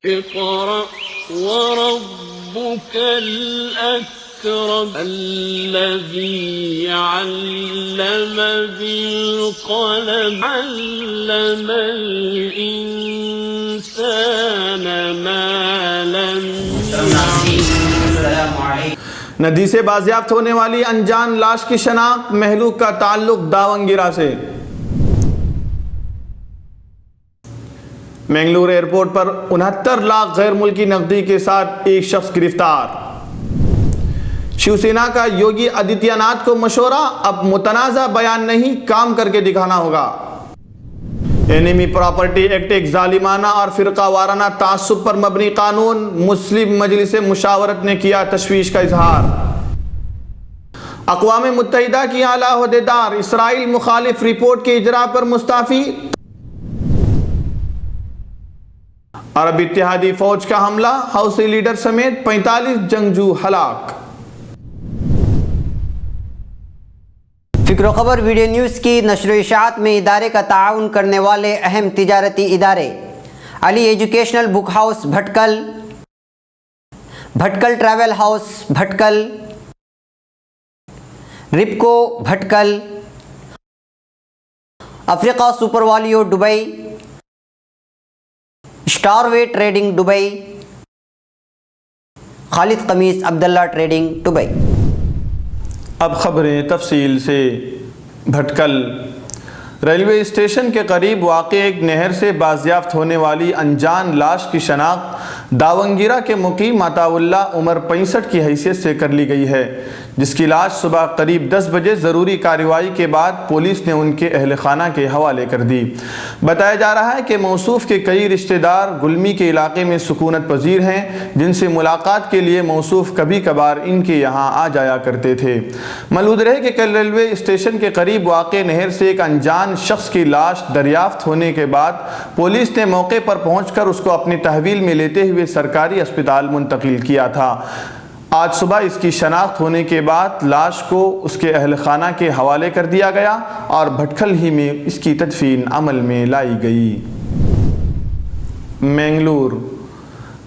اقرأ وربك الأكرم الذي علم بالقلم علم الإنسان ما لم يعلم. ندی سے بازیافت ہونے والی انجان لاش کی شناخت مہلوک کا تعلق داونگیرہ سے. منگلور ایئرپورٹ پر 69 لاکھ غیر ملکی نقدی کے ساتھ ایک شخص گرفتار. شیو سینا کا یوگی آدتیہ ناتھ کو مشورہ، اب متنازع بیان نہیں، کام کر کے دکھانا ہوگا. اینیمی پراپرٹی ایکٹ ایک ظالمانہ اور فرقہ وارانہ تعصب پر مبنی قانون، مسلم مجلس مشاورت نے کیا تشویش کا اظہار. اقوام متحدہ کی اعلیٰ عہدیدار اسرائیل مخالف رپورٹ کے اجراء پر مستعفی. عرب اتحادی فوج کا حملہ، حوثی لیڈر سمیت 45 جنگجو ہلاک. فکر و خبر ویڈیو نیوز کی نشر و اشاعت میں ادارے کا تعاون کرنے والے اہم تجارتی ادارے: علی educational book house بھٹکل، بھٹکل travel house بھٹکل، رپکو بھٹکل، افریقہ سپر والیو دبئی، اسٹار وے ٹریڈنگ دبئی، خالد قمیص عبداللہ ٹریڈنگ دبئی. اب خبریں تفصیل سے. بھٹکل ریلوے اسٹیشن کے قریب واقع ایک نہر سے بازیافت ہونے والی انجان لاش کی شناخت داونگیرہ کے مقیم عطا اللہ عمر 65 کی حیثیت سے کر لی گئی ہے، جس کی لاش صبح قریب 10 بجے ضروری کارروائی کے بعد پولیس نے ان کے اہل خانہ کے حوالے کر دی. بتایا جا رہا ہے کہ موصوف کے کئی رشتہ دار گلمی کے علاقے میں سکونت پذیر ہیں، جن سے ملاقات کے لیے موصوف کبھی کبھار ان کے یہاں آ جایا کرتے تھے. معلوم رہے کہ کل ریلوے اسٹیشن کے قریب واقع نہر سے ایک انجان شخص کی لاش دریافت ہونے کے بعد پولیس نے موقع پر پہنچ کر اس کو اپنی تحویل میں لیتے ہوئے سرکاری اسپتال منتقل کیا تھا. آج صبح اس کی شناخت ہونے کے بعد لاش کو اس کے اہل خانہ کے حوالے کر دیا گیا اور بھٹکل ہی میں اس کی تدفین عمل میں لائی گئی. منگلور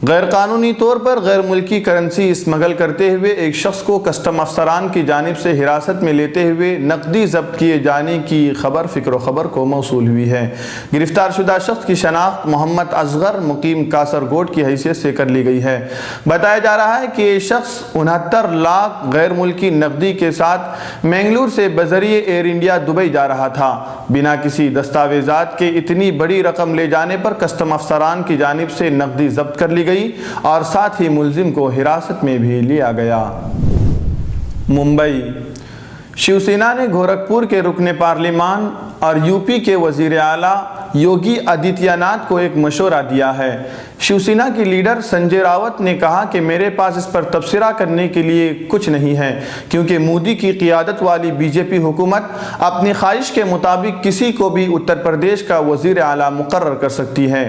غیر قانونی طور پر غیر ملکی کرنسی اسمگل کرتے ہوئے ایک شخص کو کسٹم افسران کی جانب سے حراست میں لیتے ہوئے نقدی ضبط کیے جانے کی خبر فکر و خبر کو موصول ہوئی ہے. گرفتار شدہ شخص کی شناخت محمد اصغر مقیم کاسرگوڈ کی حیثیت سے کر لی گئی ہے. بتایا جا رہا ہے کہ یہ شخص 69 لاکھ غیر ملکی نقدی کے ساتھ منگلور سے بذریعہ ایئر انڈیا دبئی جا رہا تھا. بنا کسی دستاویزات کے اتنی بڑی رقم لے جانے پر کسٹم افسران کی جانب سے نقدی ضبط کر لی گئی اور ساتھ ہی ملزم کو حراست میں بھی لیا گیا. ممبئی شیو سینا نے گورکھپور کے رکن پارلیمان اور یو پی کے وزیر اعلیٰ یوگی آدتیہ ناتھ کو ایک مشورہ دیا ہے. شیو سینا کی لیڈر سنجے راوت نے کہا کہ میرے پاس اس پر تبصرہ کرنے کے لیے کچھ نہیں ہے، کیونکہ مودی کی قیادت والی بی جے پی حکومت اپنی خواہش کے مطابق کسی کو بھی اتر پردیش کا وزیر اعلیٰ مقرر کر سکتی ہے.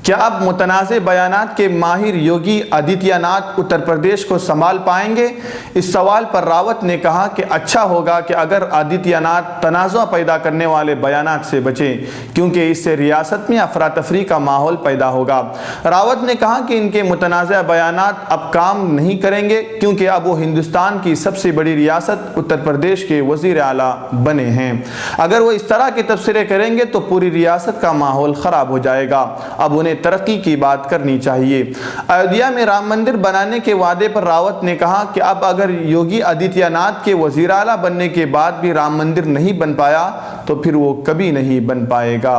کیا اب متنازع بیانات کے ماہر یوگی آدتیہ ناتھ اتر پردیش کو سنبھال پائیں گے؟ اس سوال پر راوت نے کہا کہ اچھا ہوگا کہ اگر آدتیہ ناتھ تنازع پیدا کرنے والے بیانات سے بچیں، کیونکہ اس سے ریاست میں افراتفری کا ماحول پیدا ہوگا. راوت نے کہا کہ ان کے متنازع بیانات اب کام نہیں کریں گے، کیونکہ اب وہ ہندوستان کی سب سے بڑی ریاست اتر پردیش کے وزیر اعلیٰ بنے ہیں. اگر وہ اس طرح کے تبصرے کریں گے تو پوری ریاست کا ماحول خراب ہو جائے گا. اب انہیں ترقی کی بات کرنی چاہیے. ایودھیا میں رام مندر بنانے کے وعدے پر راوت نے کہا کہ اب اگر یوگی آدتیہ ناتھ کے وزیر اعلیٰ بننے کے بعد بھی رام مندر نہیں بن پایا تو پھر وہ کبھی نہیں بن پائے گا.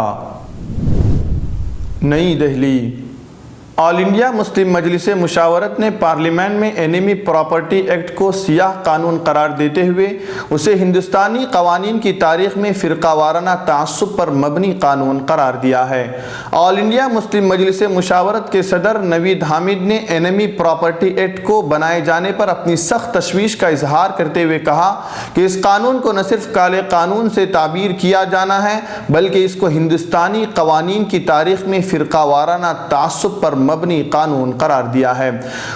نئی دہلی آل انڈیا مسلم مجلس مشاورت نے پارلیمنٹ میں اینیمی پراپرٹی ایکٹ کو سیاہ قانون قرار دیتے ہوئے اسے ہندوستانی قوانین کی تاریخ میں فرقہ وارانہ تعصب پر مبنی قانون قرار دیا ہے. آل انڈیا مسلم مجلس مشاورت کے صدر نوید حامد نے اینیمی پراپرٹی ایکٹ کو بنائے جانے پر اپنی سخت تشویش کا اظہار کرتے ہوئے کہا کہ اس قانون کو نہ صرف کالے قانون سے تعبیر کیا جانا ہے، بلکہ اس کو ہندوستانی قوانین کی تاریخ میں فرقہ وارانہ تعصب پر مبنی قانون قرار دیا ہے۔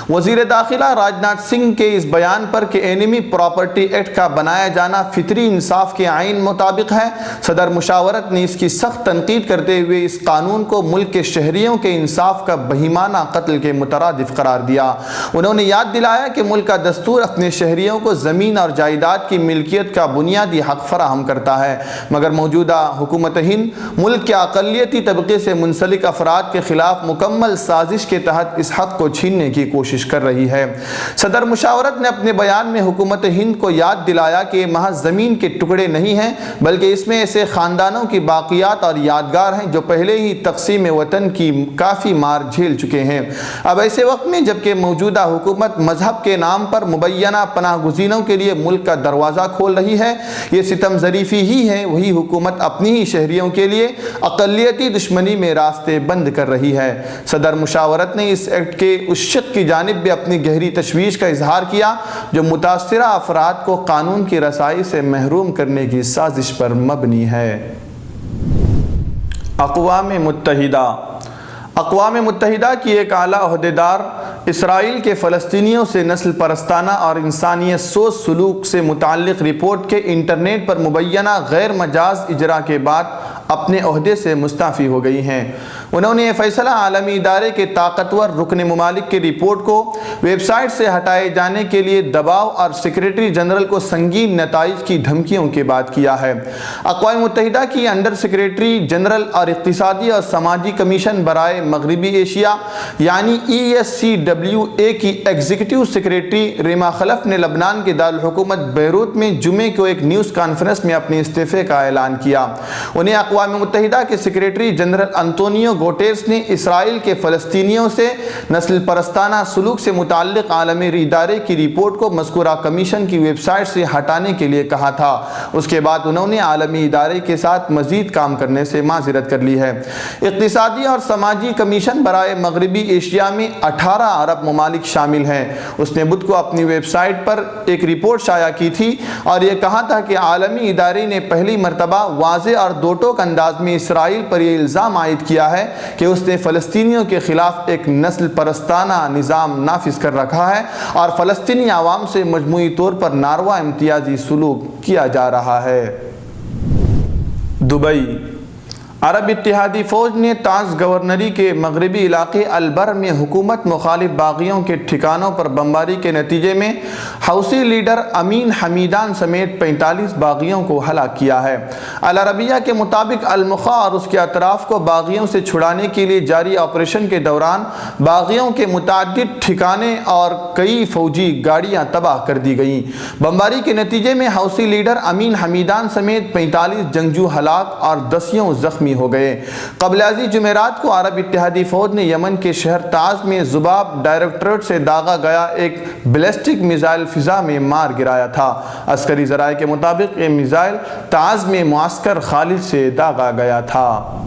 وزیر داخلہ راجناتھ سنگھ کے اس بیان پر کہ اینمی پراپرٹی ایکٹ کا بنایا جانا فطری انصاف کے آئین مطابق ہے، صدر مشاورت نے اس کی سخت تنقید کرتے ہوئے اس قانون کو ملک کے شہریوں کے انصاف کا بہیمانہ قتل کے مترادف قرار دیا۔ انہوں نے یاد دلایا کہ ملک کا دستور اپنے شہریوں کو زمین اور جائیداد کی ملکیت کا بنیادی حق فراہم کرتا ہے، مگر موجودہ حکومت ہند ملک کے اقلیتی طبقے سے منسلک افراد کے خلاف مکمل سازش کے تحت اس حق کو چھیننے کی کوشش کر رہی ہے۔ صدر مشاورت نے اپنے بیان میں حکومت ہند کو یاد دلایا کہ یہ محض زمین کے ٹکڑے نہیں ہیں، بلکہ اس میں ایسے خاندانوں کی باقیات اور یادگار ہیں جو پہلے ہی تقسیم وطن کی کافی مار جھیل چکے ہیں۔ اب ایسے وقت میں جبکہ موجودہ حکومت مذہب کے نام پر مبینہ پناہ گزینوں کے لیے ملک کا دروازہ کھول رہی ہے، یہ ستم ظریفی ہی ہے، وہی حکومت اپنی ہی شہریوں کے لیے اقلیتی دشمنی میں راستے بند کر رہی ہے۔ صدر مشاورت نے اس ایکٹ کے اس شق کی جانب بھی اپنی گہری تشویش کا اظہار کیا جو متاثرہ افراد کو قانون کی رسائی سے محروم کرنے کی سازش پر مبنی ہے۔ اقوام متحدہ کی ایک اعلیٰ عہدیدار اسرائیل کے فلسطینیوں سے نسل پرستانہ اور انسانیت سوز سلوک سے متعلق رپورٹ کے انٹرنیٹ پر مبینہ غیر مجاز اجرا کے بعد اپنے عہدے سے مستعفی ہو گئی ہیں۔ انہوں نے یہ فیصلہ عالمی ادارے کے طاقتور رکن ممالک کی رپورٹ کو ویب سائٹ سے ہٹائے جانے کے لیے دباؤ اور سیکریٹری جنرل کو سنگین نتائج کی دھمکیوں کے بعد کیا ہے۔ اقوام متحدہ کی انڈر سیکریٹری جنرل اور اقتصادی اور سماجی کمیشن برائے مغربی ایشیا یعنی ESCWA کی ایگزیکٹو سیکریٹری ریما خلف نے لبنان کے دارالحکومت بیروت میں جمعے کو ایک نیوز کانفرنس میں اپنے استعفے کا اعلان کیا۔ انہیں اقوام متحدہ کے سیکریٹری جنرل انطونیو گوٹیرس نے اسرائیل کے فلسطینیوں سے نسل پرستانہ سلوک سے متعلق عالمی ادارے کی رپورٹ کو مذکورہ کمیشن کی ویب سائٹ سے ہٹانے کے لیے کہا تھا۔ اس کے بعد انہوں نے عالمی ادارے کے ساتھ مزید کام کرنے سے معذرت کر لی ہے۔ اقتصادی اور سماجی کمیشن برائے مغربی ایشیا میں 18 عرب ممالک شامل ہیں۔ اس نے بدھ کو اپنی ویب سائٹ پر ایک رپورٹ شائع کی تھی اور یہ کہا تھا کہ عالمی ادارے نے پہلی مرتبہ واضح اور دو ٹوک انداز میں اسرائیل پر یہ الزام عائد کیا ہے کہ اس نے فلسطینیوں کے خلاف ایک نسل پرستانہ نظام نافذ کر رکھا ہے اور فلسطینی عوام سے مجموعی طور پر ناروا امتیازی سلوک کیا جا رہا ہے۔ دبئی عرب اتحادی فوج نے طاز گورنری کے مغربی علاقے البر میں حکومت مخالف باغیوں کے ٹھکانوں پر بمباری کے نتیجے میں حوثی لیڈر امین حمیدان سمیت 45 باغیوں کو ہلاک کیا ہے۔ العربیہ کے مطابق المخا اور اس کے اطراف کو باغیوں سے چھڑانے کے لیے جاری آپریشن کے دوران باغیوں کے متعدد ٹھکانے اور کئی فوجی گاڑیاں تباہ کر دی گئیں۔ بمباری کے نتیجے میں حوثی لیڈر امین حمیدان سمیت 45 جنگجو ہلاک اور دسیوں زخمی ہو گئے۔ قبل ازیں جمعرات کو عرب اتحادی فوج نے یمن کے شہر تعز میں ذباب ڈائریکٹریٹ سے داغا گیا ایک بیلسٹک میزائل فضا میں مار گرایا تھا۔ عسکری ذرائع کے مطابق یہ میزائل تعز میں معسکر خالد سے داغا گیا تھا۔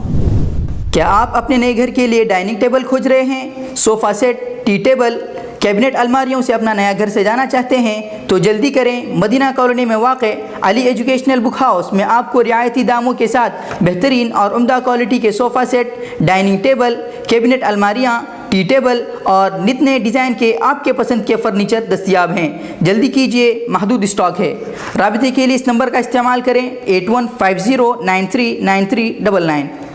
کیا آپ اپنے نئے گھر کے لیے ڈائننگ ٹیبل کھوج رہے ہیں؟ Sofa set, tea table, cabinet الماریوں سے اپنا نیا گھر سجانا چاہتے ہیں تو جلدی کریں۔ مدینہ کالونی میں واقع علی ایجوکیشنل بک ہاؤس میں آپ کو رعایتی داموں کے ساتھ بہترین اور عمدہ کوالٹی کے sofa set, dining table, cabinet الماریاں، ٹی ٹیبل اور نت نئے ڈیزائن کے آپ کے پسند کے فرنیچر دستیاب ہیں۔ جلدی کیجیے، محدود اسٹاک ہے۔ رابطے کے لیے اس نمبر کا استعمال کریں 8150939399۔